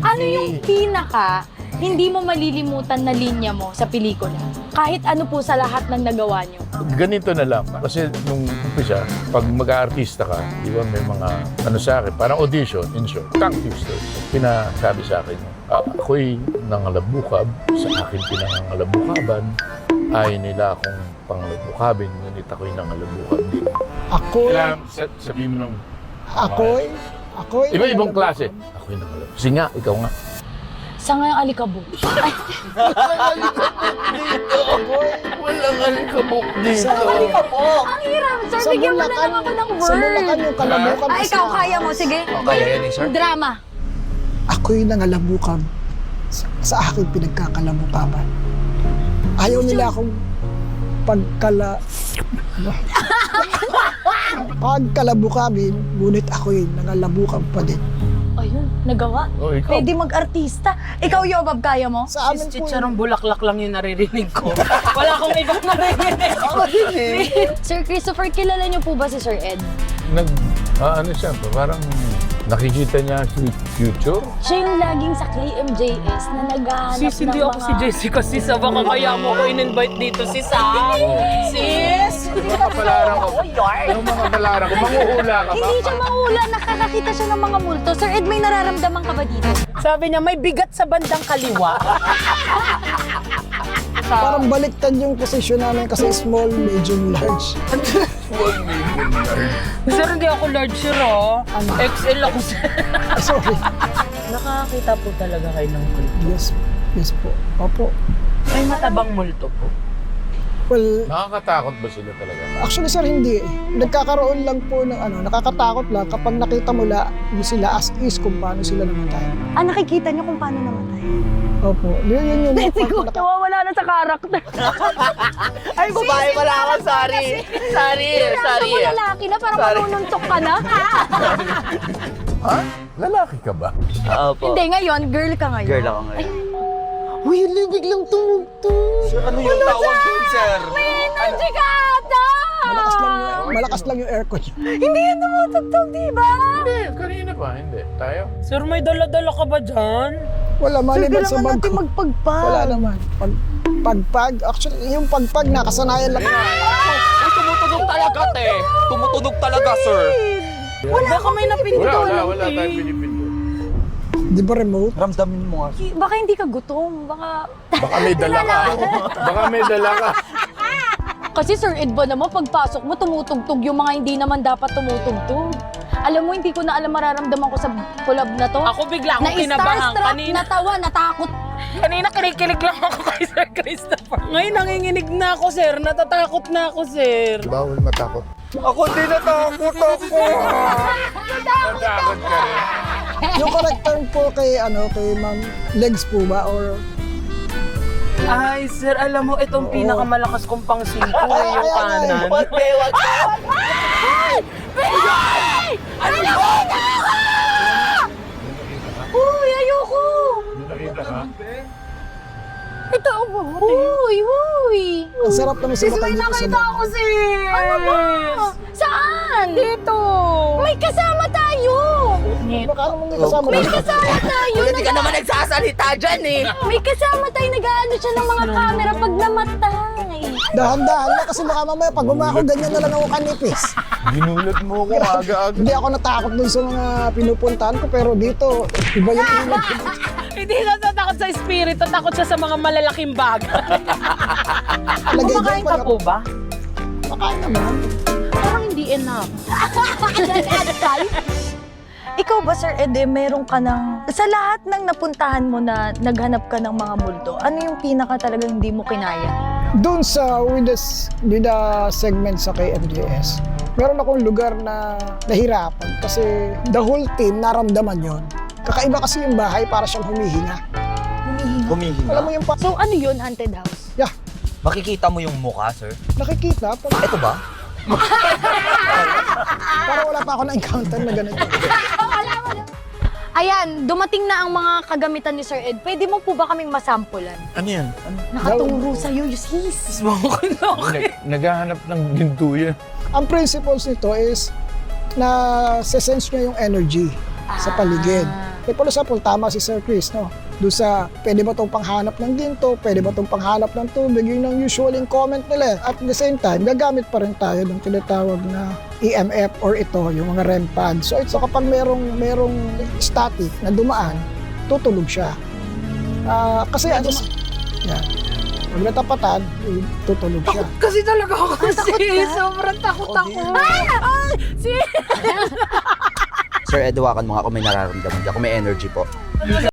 Ano yung pinaka hindi mo malilimutan na linya mo sa pelikula? Kahit ano po sa lahat ng nagawa nyo. Ganito na lang. Kasi nung umpisa, pag mag-aartista ka, di ba may mga ano sa akin, parang audition, in short. Tongue twister. Pinasabi sa akin, ako'y nangalabukab, sa akin pinangangalabukaban. Ayaw nila akong pangalabukabin, ngunit ako'y nangalabukab din. Ako'y, Kailangan sabihin mo ng... ako'y, Iba-ibang klase. Ako'y nangalabukab. Sige nga, ikaw nga. Sa ngayong alikabok. Ay, Walang alikabok dito. ang hirap. Sir, bigyan mo na lang ako ng Sa Bulacan word. yung kalabukan. Ay, ikaw, kaya mo. Sige. Kaya yan eh, sir. Drama. Ako'y nangalabukab sa aking pinagkakalabukaban. Ayaw nila akong pagkalabukabin, ngunit ako'y nangalabukab pa din. Ayun, nagawa. Oh, ikaw. Pwede mag-artista. Ikaw, Yobab, kaya mo? Sa amin po, Chicharong bulaklak lang yung naririnig ko. Wala akong ibang naririnig. Sir Christopher, kilala niyo po ba si Sir Ed? Ano siya, parang nakikita niya si future. Siya yung laging sa KMJS na naghahanap Sis, hindi ng ako mga... si Jessica, sis. Baka kaya mo ko in-invite dito, sis, ha? Sis! Yung mga kapalaran ko, yung mga kapalaran ko, manguhula ka ba? Hindi siya mahula, nakakakita siya ng mga multo. Sir Ed, may nararamdaman ka ba dito? Sabi niya, may bigat sa bandang kaliwa. parang baliktad yung posisyon namin kasi small, medium, large. Sir, hindi ako large, sir, oh. XL ako, sir. Sorry. Nakakita po talaga kayo ng kulto. Yes po. Opo. May matabang multo po. Well, Nakakatakot ba sila talaga? actually sir, hindi. Nagkakaroon lang po ng nakakatakot lang kapag nakita mo sila as is kung paano sila namatay. Ah, nakikita niyo kung paano namatay? Opo. Yun yung Siguro, nawawala na sa karakter. Ay, babae pala ako, sorry. Sorry. Nasa mo lalaki na, parang manununtok ka na. Ha? Lalaki ka ba? Opo. Hindi, ngayon, girl ka ngayon. Girl ako ngayon. Uy, biglang tumugtog. Sir, ano yung tawag doon, sir? May energy ka ata! malakas lang yung aircon. Hindi yan tumutugtog, di ba? Hindi, kanina pa, hindi. Tayo? Sir, may dala-dala ka ba dyan? Wala, maliban sa kailangan bag natin ko. magpagpag. Wala naman. Pagpag, actually, yung pagpag nakasanayan lang. Uy, tumutunog talaga, te. Tumutunog talaga, sir. Baka may napindutan. Wala tayong pinipindot. Di ba remote? Ramdamin mo nga, sir. Baka hindi ka gutom, baka... Baka may dala ka. Baka may dala ka. Kasi Sir Ed ba naman, pagpasok mo, tumutugtog yung mga hindi naman dapat tumutugtog. Alam mo, hindi ko na alam mararamdaman ko sa collab na to. Ako bigla akong kinabahan. Na-starstruck, Kanina, natawa, natakot. kanina kinikilig lang ako kay Sir Christopher. Ngayon nanginginig na ako, sir. Natatakot na ako, sir. Bawal matakot. Ako din natakot ako. Matakot ka rin. Yung correct term po kay Ma'am Legs po ba? Or Ay, sir, alam mo, itong pinakamalakas kong pang 5 yung kanan. Wag, wag. Uy, ayoko! Nakita ka? Ito, uy! ang sarap naman sa mata niyo sa ako, sir! Ano ba? Saan? Dito! May kasama tayo! Baka naman may kasama May na. kasama tayo! Hindi ka naman nagsasalita dyan, eh. May kasama tayo, nag-aano siya ng mga camera pag namatay. Dahan-dahan lang kasi baka mamaya pag umako, ganyan na lang ako kanipis. Ginulat mo ako aga-aga. Hindi ako natakot dun sa mga pinupuntahan ko, pero dito, iba yung ilag. Hindi na natakot sa espiritu, takot siya sa mga malalaking bagay. Lagay Kumakain dyan ka pala. po ba? Makain naman. Parang hindi enough. Ikaw ba, Sir Ed, meron ka ng... Sa lahat ng napuntahan mo na naghanap ka ng mga multo, ano yung pinaka talagang hindi mo kinaya? Doon sa with the segment sa KMJS, meron akong lugar na nahirapan kasi the whole team naramdaman yon. Kakaiba kasi yung bahay, para siyang humihinga. Humihinga. Alam mo yung So ano yun, haunted house? Yeah, Makikita mo yung mukha, sir. nakikita. Ito ba? Parang wala pa ako na-encounter na ganito. Ayan, dumating na ang mga kagamitan ni Sir Ed. Pwede mo po ba kaming masampulan? Ano yan? Nakaturo sa'yo, you sis. Naghahanap ng ginto yan. Ang principles nito is na sense niya yung energy sa paligid. Like for example, tama si Sir Chris, no? Doon sa, pwede ba itong panghanap ng ginto, pwede ba itong panghanap ng tubig, yun ang usual yung comment nila. At the same time, gagamit pa rin tayo ng tinatawag na EMF or ito, yung mga REM pad. So kapag merong static na dumaan, tutulog siya. Kasi ano, yan. Pag natapatan, tutulog siya. Kasi talaga ako kasi. Sobrang takot ako. Sir, eduwakan mo nga kung may nararamdaman ka, kung may energy po.